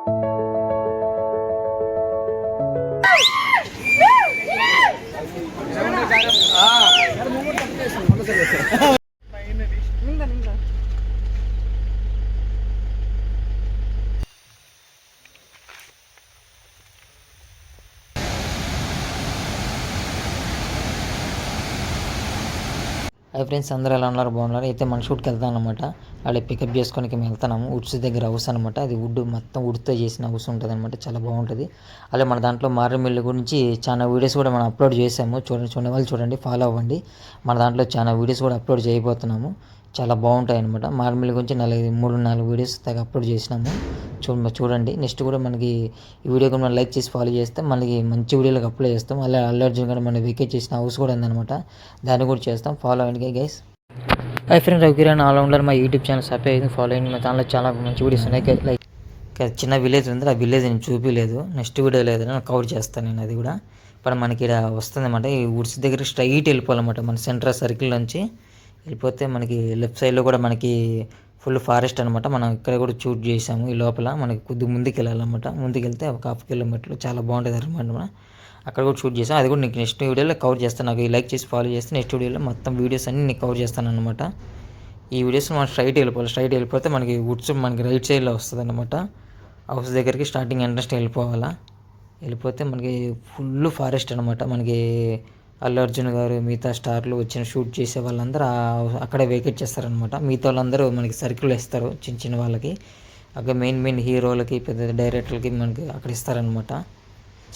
Hi friends, అందరూ ఎలా ఉన్నారు? బాగున్నారు. అయితే మన షూట్కి వెళ్తాం అనమాట. అలా పికప్ చేసుకోనికి మేము వెళ్తున్నాము. వుడ్స్ దగ్గర హౌస్ అనమాట. అది వుడ్ మొత్తం వుడ్తో చేసిన హౌస్ ఉంటుంది అనమాట. చాలా బాగుంటుంది. అలాగే మన దాంట్లో మారేడుమిల్లి గురించి చాలా వీడియోస్ కూడా మనం అప్లోడ్ చేసాము. చూడండి వాళ్ళు చూడండి, ఫాలో అవ్వండి. మన దాంట్లో చాలా వీడియోస్ కూడా అప్లోడ్ చేయబోతున్నాము. చాలా బాగుంటాయి అనమాట. మారేడుమిల్లి గురించి 3-4 వీడియోస్ దాకా అప్లోడ్ చేసినాము. చూడండి. నెక్స్ట్ కూడా మనకి ఈ వీడియో కూడా మనం లైక్ చేసి ఫాలో చేస్తే మనకి మంచి వీడియోలకు అప్లోడ్ చేస్తాం. అలా అల్లు అర్జున్ కూడా మనం వెకేట్ చేసిన హౌస్ కూడా ఉందన్నమాట. దాన్ని కూడా చేస్తాం. ఫాలో అవ్వండి guys. Hi friend, Ravikiran all rounder మా యూట్యూబ్ ఛానల్ సబ్స్క్రైబ్ ఫాలో అయ్యింది. మా ఛానల్లో చాలా మంచి వీడియోస్ ఉన్నాయి. లైక్ చిన్న విలేజ్ ఉంది, ఆ విలేజ్ నేను చూపించలేదు. నెక్స్ట్ వీడియో లేదు కవర్ చేస్తాను నేను అది కూడా. ఇప్పుడు మనకి ఇక్కడ వస్తుంది అనమాట. ఈ వుడ్స్ దగ్గర స్ట్రైట్ వెళ్ళిపోవాలన్నమాట. మన సెంట్రల్ సర్కిల్ నుంచి వెళ్ళిపోతే మనకి లెఫ్ట్ సైడ్లో కూడా మనకి ఫుల్ ఫారెస్ట్ అనమాట. మనం ఇక్కడ కూడా షూట్ చేసాము. ఈ లోపల మనకి కొద్దిగా ముందుకు వెళ్ళాలన్నమాట. ముందుకు వెళ్తే ఒక 1/2 కిలోమీటర్లు చాలా బాగుంటుంది అనమాట. అక్కడ కూడా షూట్ చేసాం. అది కూడా నీకు నెక్స్ట్ వీడియోలో కవర్ చేస్తాను. నాకు లైక్ చేసి ఫాలో చేస్తే నెక్స్ట్ వీడియోలో మొత్తం వీడియోస్ అన్ని నీకు కవర్ చేస్తాను అనమాట. ఈ వీడియోస్ మనం స్ట్రైట్ వెళ్ళిపోతే మనకి వుడ్స్ మనకి రైట్ సైడ్లో వస్తుంది అనమాట. హౌస్ దగ్గరికి స్టార్టింగ్ ఎంట్రన్స్ వెళ్ళిపోతే మనకి ఫుల్ ఫారెస్ట్ అనమాట. మనకి అల్లు అర్జున్ గారు మిగతా స్టార్లు వచ్చిన షూట్ చేసే వాళ్ళందరూ అక్కడే వెకేట్ చేస్తారనమాట. మిగతా వాళ్ళందరూ మనకి సర్కిల్ ఇస్తారు చిన్న చిన్న వాళ్ళకి. అక్కడ మెయిన్ హీరోలకి పెద్ద డైరెక్టర్లకి మనకి అక్కడ ఇస్తారనమాట.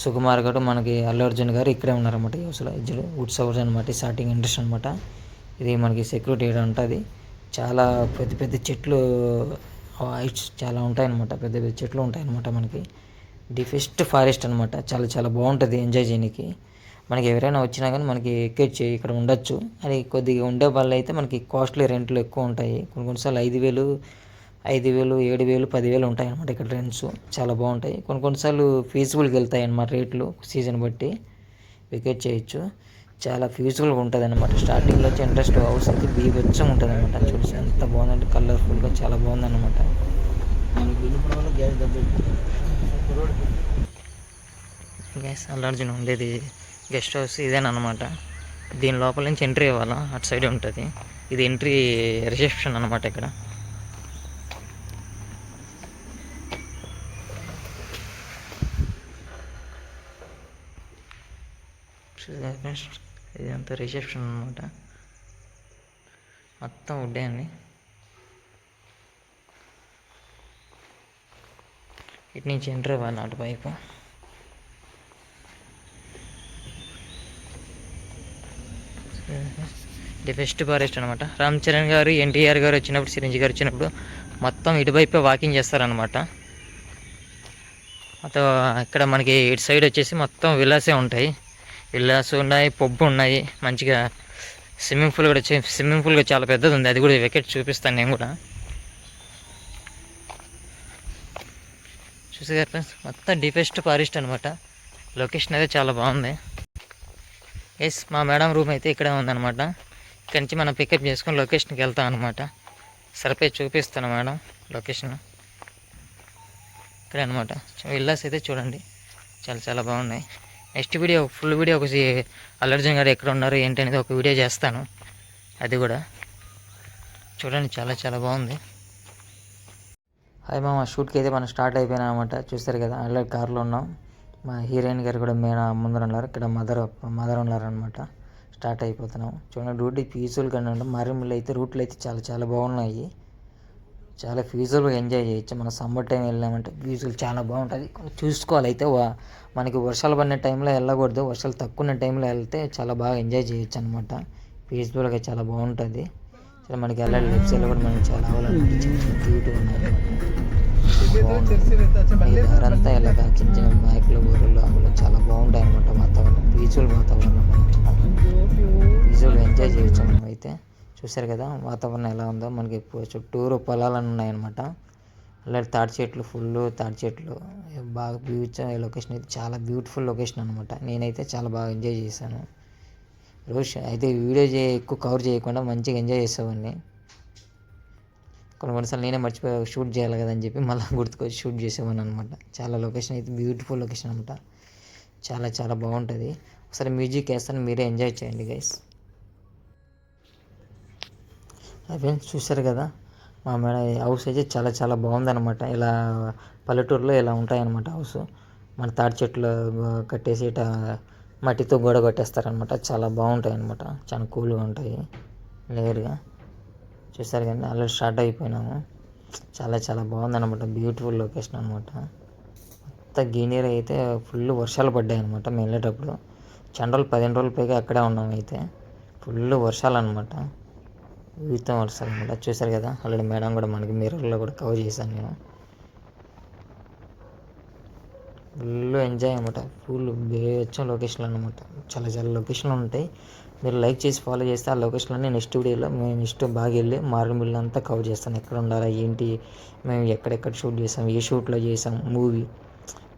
సుకుమార్ గారు మనకి అల్లు అర్జున్ గారు ఇక్కడే ఉన్నారనమాట. ఈ హౌస్లో వుడ్స్ హౌస్ అనమాట. స్టార్టింగ్ ఎంట్రన్స్ అనమాట. ఇది మనకి సెక్యూరిటీ ఉంటుంది. చాలా పెద్ద చెట్లు హైట్స్ చాలా ఉంటాయన్నమాట. పెద్ద చెట్లు ఉంటాయన్నమాట. మనకి డిఫెస్ట్ ఫారెస్ట్ అనమాట. చాలా బాగుంటుంది ఎంజాయ్ చేయడానికి. మనకి ఎవరైనా వచ్చినా కానీ మనకి ఎక్కేచ్చి ఇక్కడ ఉండొచ్చు. అది కొద్దిగా ఉండే వాళ్ళు అయితే మనకి కాస్ట్లీ రెంట్లు ఎక్కువ ఉంటాయి. కొన్నిసార్లు 5,000, 7,000, 10,000 ఉంటాయి అన్నమాట. ఇక్కడ రెంట్స్ చాలా బాగుంటాయి. కొన్నిసార్లు ఫీజుబుల్కి వెళ్తాయి అన్నమాట. రేట్లు సీజన్ బట్టి వెకేట్ చేయొచ్చు. చాలా ఫీజుబుల్గా ఉంటుంది అనమాట. స్టార్టింగ్లో వచ్చి ఇంట్రెస్ట్ హౌస్ అయితే బీభత్సం ఉంటుంది అనమాట. చూసి ఎంత బాగుందంటే కలర్ఫుల్గా చాలా బాగుందన్నమాట. గ్యాస్ అల్లు అర్జున్ ఉండేది గెస్ట్ హౌస్ ఇదేనమాట. దీని లోపల నుంచి ఎంట్రీ ఇవ్వాలా, అటు సైడ్ ఉంటుంది. ఇది ఎంట్రీ రిసెప్షన్ అనమాట. ఇక్కడ ఇదంతా రిసెప్షన్ అనమాట. మొత్తం వుడ్డే అండి. ఇటు నుంచి ఎంట్రీ ఇవ్వాలి అటువైపు. ది బెస్ట్ ఫారెస్ట్ అనమాట. రామ్ చరణ్ గారు, ఎన్టీఆర్ గారు వచ్చినప్పుడు, చిరంజీవి గారు వచ్చినప్పుడు మొత్తం ఇటువైపే వాకింగ్ చేస్తారనమాట. మొత్తం ఇక్కడ మనకి ఇటు సైడ్ వచ్చేసి మొత్తం విల్లాసే ఉంటాయి. విల్లాస్ ఉన్నాయి, పబ్బు ఉన్నాయి. మంచిగా స్విమ్మింగ్ పూల్ కూడా చాలా పెద్దది ఉంది. అది కూడా వెకెట్ చూపిస్తాను నేను కూడా. చూసారు ఫ్రెండ్స్, మొత్తం డిఫెస్ట్ ఫారెస్ట్ అనమాట. లొకేషన్ అయితే చాలా బాగుంది. ఎస్, మా మేడం రూమ్ అయితే ఇక్కడే ఉందన్నమాట. ఇక్కడి నుంచి మనం పికప్ చేసుకొని లొకేషన్కి వెళ్తాం అనమాట. సరిపోయి చూపిస్తాను మేడం లొకేషన్ ఇక్కడే అనమాట. విల్లాస్ అయితే చూడండి, చాలా బాగున్నాయి. నెక్స్ట్ వీడియో ఫుల్ వీడియో ఒకసి అల్లు అర్జున్ గారు ఎక్కడ ఉన్నారు ఏంటి అనేది ఒక వీడియో చేస్తాను. అది కూడా చూడండి, చాలా బాగుంది. హాయ్ మామ, షూట్కి అయితే మనం స్టార్ట్ అయిపోయినా అనమాట. చూస్తారు కదా, ఆల్రెడీ కార్లో ఉన్నాం. మా హీరోయిన్ గారు కూడా ముందర ఉన్నారు. ఇక్కడ మదర్ ఉన్నారనమాట. స్టార్ట్ అయిపోతున్నాం. చూడండి, రూట్ పీస్ఫుల్గా ఉంటే మారేడుమిల్లి అయితే రూట్లు అయితే చాలా బాగున్నాయి. చాలా పీస్ఫుల్గా ఎంజాయ్ చేయొచ్చు. మనం సమ్మర్ టైం వెళ్ళామంటే పీస్ఫుల్ చాలా బాగుంటుంది. చూసుకోవాలి. అయితే మనకి వర్షాలు పడిన టైంలో వెళ్ళకూడదు. వర్షాలు తక్కువ ఉన్న టైంలో వెళ్తే చాలా బాగా ఎంజాయ్ చేయొచ్చు అనమాట. పీస్ఫుల్గా చాలా బాగుంటుంది. సరే, మనకి వెళ్ళాలి. లెఫ్ట్ సైడ్లో కూడా మనకి చాలా అవ్వాలన్నమాట. చిన్న క్యూట్గా ఉన్నాయి. దారంతా ఇలాగ చిన్న మైకులు, ఊరులు, ఆవులు చాలా బాగుంటాయి అనమాట. వాతావరణం పీస్ఫుల్ వాతావరణం. పీస్ఫుల్ ఎంజాయ్ చేయొచ్చు మనం అయితే. చూసారు కదా వాతావరణం ఎలా ఉందో. మనకి చుట్టూరు పొలాలు ఉన్నాయన్నమాట. అలాగే తాటి చెట్లు బాగా లొకేషన్ అయితే చాలా బ్యూటిఫుల్ లొకేషన్ అనమాట. నేనైతే చాలా బాగా ఎంజాయ్ చేశాను. రోజు అయితే వీడియో ఎక్కువ కవర్ చేయకుండా మంచిగా ఎంజాయ్ చేసేవాడిని. కొన్నిసార్లు నేనే మర్చిపోయి షూట్ చేయాలి కదా అని చెప్పి మళ్ళీ గుర్తుకొచ్చి షూట్ చేసేవాడిని అనమాట. చాలా లొకేషన్ అయితే బ్యూటిఫుల్ లొకేషన్ అనమాట. చాలా చాలా బాగుంటుంది. ఒకసారి మ్యూజిక్ వేస్తాను, మీరే ఎంజాయ్ చేయండి గైస్. ఫ్రెండ్స్ చూసారు కదా మా మేడ హౌస్ అయితే చాలా చాలా బాగుందన్నమాట. ఇలా పల్లెటూరులో ఇలా ఉంటాయన్నమాట హౌస్. మన తాటి చెట్లు కట్టేసి ఇట్లా మట్టితో గోడ కట్టేస్తారనమాట. చాలా బాగుంటాయి అనమాట. చాలా కూల్గా ఉంటాయి లేయర్గా. చూసారు కానీ ఆల్రెడీ స్టార్ట్ అయిపోయినాము. చాలా చాలా బాగుందన్నమాట. బ్యూటిఫుల్ లొకేషన్ అనమాట. మొత్తం గ్రీనరీ అయితే ఫుల్ వర్షాలు పడ్డాయి అనమాట మేము వెళ్ళేటప్పుడు. చండ్రోలు 15 రోజుల పైగా అక్కడే ఉన్నాము. అయితే ఫుల్ వర్షాలు అనమాట. విపరీతం వర్షాలు అనమాట. చూసారు కదా ఆల్రెడీ మేడం కూడా మనకి మిర్రర్లో కూడా కవర్ చేశాను నేను. ఫుల్ ఎంజాయ్ అనమాట. ఫుల్ బేచ్చం లొకేషన్లు అనమాట. చాలా చాలా లొకేషన్లు ఉంటాయి. మీరు లైక్ చేసి ఫాలో చేస్తే ఆ లొకేషన్లన్నీ నెక్స్ట్ వీడియోలో మేము నెక్స్ట్ బాగా వెళ్ళి మారేడుమిల్లి అంతా కవర్ చేస్తాను. ఎక్కడ ఉండాలా ఏంటి, మేము ఎక్కడెక్కడ షూట్ చేసాం, ఏ షూట్లో చేసాం, మూవీ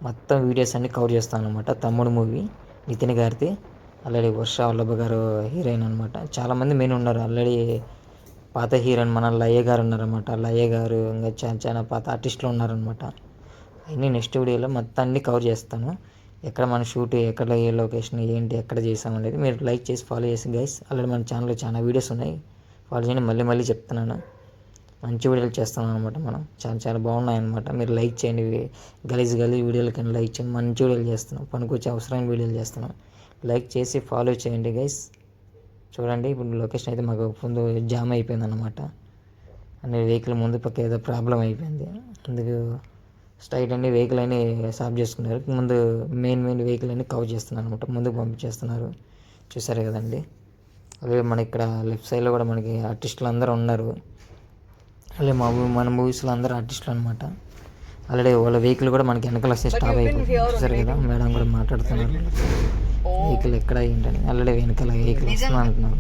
మొత్తం వీడియోస్ అన్నీ కవర్ చేస్తాను అనమాట. తమ్ముడు మూవీ నితిన్ గారిది. ఆల్రెడీ వర్ష వల్లభ గారు హీరోయిన్ అనమాట. చాలామంది మెయిన్ ఉన్నారు. ఆల్రెడీ పాత హీరోయిన్ మన లయ్య గారు ఉన్నారనమాట. లయ్య గారు ఇంకా చాలా చాలా పాత ఆర్టిస్టులు ఉన్నారనమాట. అవన్నీ నెక్స్ట్ వీడియోలో మొత్తం అన్నీ కవర్ చేస్తాను. ఎక్కడ మన షూట్, ఎక్కడ ఏ లొకేషన్ ఏంటి, ఎక్కడ చేసాం అనేది మీరు లైక్ చేసి ఫాలో చేసి గైస్. ఆల్రెడీ మన ఛానల్లో చాలా వీడియోస్ ఉన్నాయి, ఫాలో చేయండి. మళ్ళీ మళ్ళీ చెప్తున్నాను, మంచి వీడియోలు చేస్తున్నాం అనమాట. మనం చాలా చాలా బాగున్నాయి అనమాట. మీరు లైక్ చేయండి. గలీజ్ వీడియోలు కానీ లైక్ చేయండి. మంచి వీడియోలు చేస్తున్నాం, పనికొచ్చే అవసరమైన వీడియోలు చేస్తున్నాం. లైక్ చేసి ఫాలో చేయండి గైస్. చూడండి ఇప్పుడు లొకేషన్ అయితే మాకు ముందు జామ్ అయిపోయింది అనమాట. అన్ని వెహికల్ ముందు పక్క ఏదో ప్రాబ్లం అయిపోయింది. అందుకు స్ట్రైట్ అన్ని వెహికల్ అన్నీ సాఫ్ చేసుకున్నారు. ముందు మెయిన్ వెహికల్ అన్నీ కవర్ చేస్తున్నారు అనమాట. ముందుకు పంపించేస్తున్నారు. చూసారు కదండి. అలాగే మన ఇక్కడ లెఫ్ట్ సైడ్లో కూడా మనకి ఆర్టిస్టులు అందరూ ఉన్నారు. అలాగే మన మూవీస్లో అందరూ ఆర్టిస్టులు అనమాట. ఆల్రెడీ వాళ్ళ వెహికల్ కూడా మనకి వెనకాల స్టాప్ అయిపోయింది. చూసారు కదా మేడం కూడా మాట్లాడుతున్నారు వెహికల్ ఎక్కడ ఏంటని. ఆల్రెడీ వెనకాల వెహికల్ వస్తున్నా అంటున్నారు.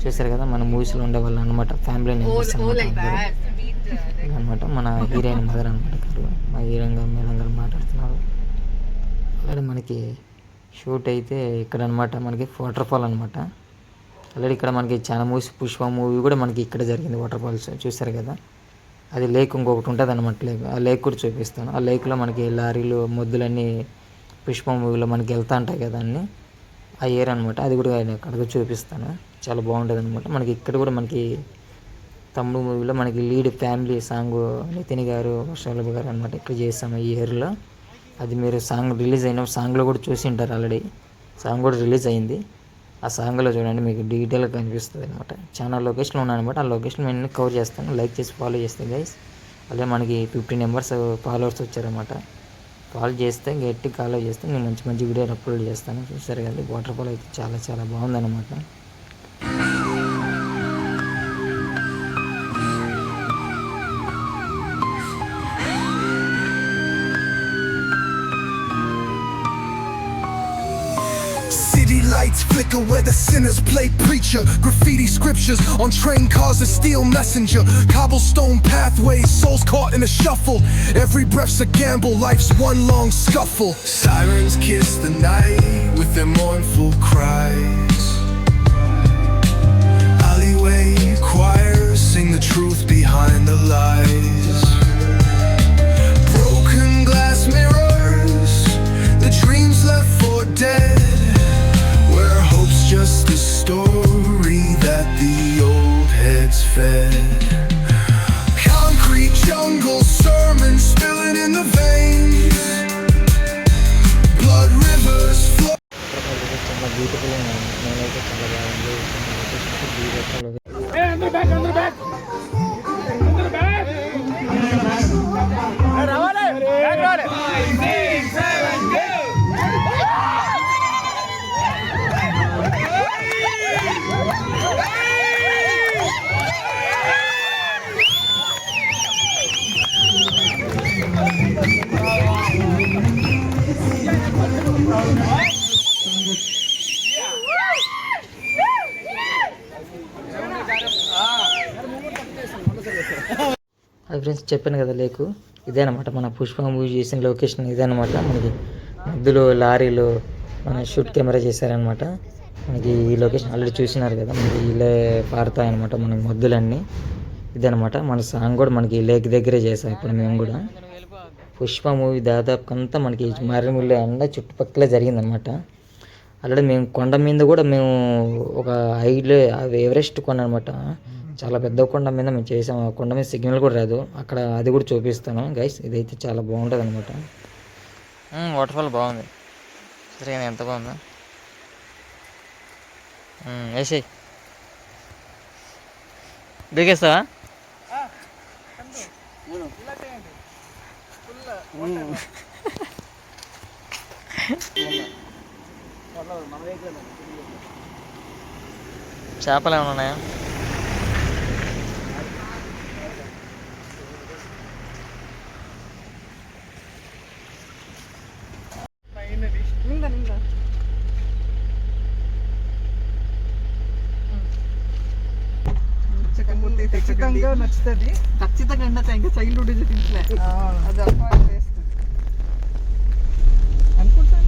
చూసారు కదా మన మూవీస్లో ఉండే వాళ్ళు అనమాట. ఫ్యామిలీ మెంబర్స్ అనమాట. మన హీరోయిన్ మదర్ అనమాట. మా హీరోయిన్ గారు మేడం గారు మాట్లాడుతున్నారు. అలాగే మనకి షూట్ అయితే ఇక్కడ అనమాట. మనకి వాటర్ ఫాల్ అనమాట. ఆల్రెడీ ఇక్కడ మనకి చాలా మూవీస్, పుష్ప మూవీ కూడా మనకి ఇక్కడ జరిగింది. వాటర్ ఫాల్స్ చూసారు కదా. అది లేక్ ఇంకొకటి ఉంటుంది అనమాట. లేక్, ఆ లేక్ కూడా చూపిస్తాను. ఆ లేక్లో మనకి లారీలు మొద్దులన్నీ పుష్ప మూవీలో మనకి వెళ్తూ ఉంటాయి కదా అన్నీ. ఆ ఏర్ అనమాట. అది కూడా అక్కడికి చూపిస్తాను. చాలా బాగుంటుంది అనమాట. మనకి ఇక్కడ కూడా మనకి తమ్ముడు మూవీలో మనకి లీడ్ ఫ్యామిలీ సాంగ్ నితిన్ గారు, వర్షవల్లభ గారు అనమాట ఇక్కడ చేస్తాము ఈ ఇయర్లో. అది మీరు సాంగ్ రిలీజ్ అయిన సాంగ్లో కూడా చూసి ఉంటారు. ఆల్రెడీ సాంగ్ కూడా రిలీజ్ అయింది. ఆ సాంగ్లో చూడండి మీకు డీటెయిల్గా కనిపిస్తుంది అనమాట. చాలా లొకేషన్లు ఉన్నాయన్నమాట. ఆ లొకేషన్ నేను కవర్ చేస్తాను. లైక్ చేసి ఫాలో చేస్తాను గైస్. అలాగే మనకి 15 మెంబర్స్ ఫాలోవర్స్ వచ్చారనమాట. ఫాలో చేస్తే గట్టి ఫాలో చేస్తే నేను మంచి మంచి వీడియోలు అప్లోడ్ చేస్తాను. చూసారు కదా వాటర్ ఫాల్ అయితే చాలా చాలా బాగుందన్నమాట. Lights flicker where the sinners play preacher. Graffiti scriptures on train cars, a steel messenger. Cobblestone pathways, souls caught in a shuffle. Every breath's a gamble, life's one long scuffle. Sirens kiss the night with their mournful cries. Alleyway choirs sing the truth behind the lies. Broken glass mirrors, the dreams left for dead. Just a story that the old heads fed. Concrete jungle sermons spilling in the veins. Blood rivers flow. Hey, under back, under back. Under back. Hey, Ravale. Back on it. 5, 6, 7, go. అది friends చెప్పాను కదా లేకు ఇదేనమాట. మన Pushpa movie చేసిన location ఇదేనమాట. మనకి మధ్యలో లారీలు మన shoot camera చేశారనమాట. మనకి ఈ లొకేషన్ ఆల్రెడీ చూసినారు కదా. మనకి ఇలా పారుతాయన్నమాట మన మద్దులన్నీ. ఇదనమాట మన సాంగ్ కూడా మనకి లేక్ దగ్గరే చేసాం ఇప్పుడు మేము కూడా. పుష్ప మూవీ దాదాపు అంతా మనకి మారేడుమిల్లి అండ్ చుట్టుపక్కల జరిగిందనమాట. ఆల్రెడీ మేము కొండ మీద కూడా మేము ఒక ఎవరెస్ట్ కొండ అనమాట, చాలా పెద్ద కొండ మీద మేము చేసాము. ఆ కొండ మీద సిగ్నల్ కూడా రాదు అక్కడ, అది కూడా చూపిస్తాను గైస్. ఇదైతే చాలా బాగుంటుంది అనమాట. వాటర్ఫాల్ బాగుంది, సరే ఎంత బాగుందా వేసేయి. దిగేస్తావా? చేపలు ఏమైనా ఉన్నాయా? ఖచ్చితంగా నచ్చుతుంది. ఖచ్చితంగా ఇంకా చైల్డ్హుడ్ తింటలే అది అనుకుంటాను.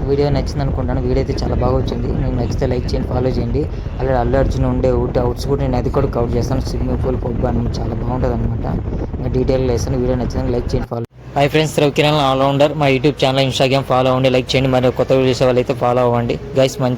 వీడియో నచ్చింది అనుకుంటాను. వీడియో అయితే చాలా బాగా వచ్చింది. మీకు నచ్చితే లైక్ చేయండి, ఫాలో చేయండి. అలాగే అల్లు అర్జున్ ఉండే అవుట్స్ కూడా నేను అది కూడా కవర్ చేస్తాను. స్విమ్మింగ్ పూల్ పబ్ అని చాలా బాగుంటుంది అనమాట. ఇంకా డీటెయిల్గా వేస్తాను. వీడియో నచ్చిందని లైక్ చేయండి, follow. Hi friends, Ravikiran all rounder. మా యూట్యూబ్ ఛానల్, ఇన్స్టాగ్రామ్ ఫాలో అవ్వండి, లైక్ చేయండి. మరి కొత్త వీడియో చేసే వాళ్ళైతే ఫాలో అవ్వండి గైస్. మంచి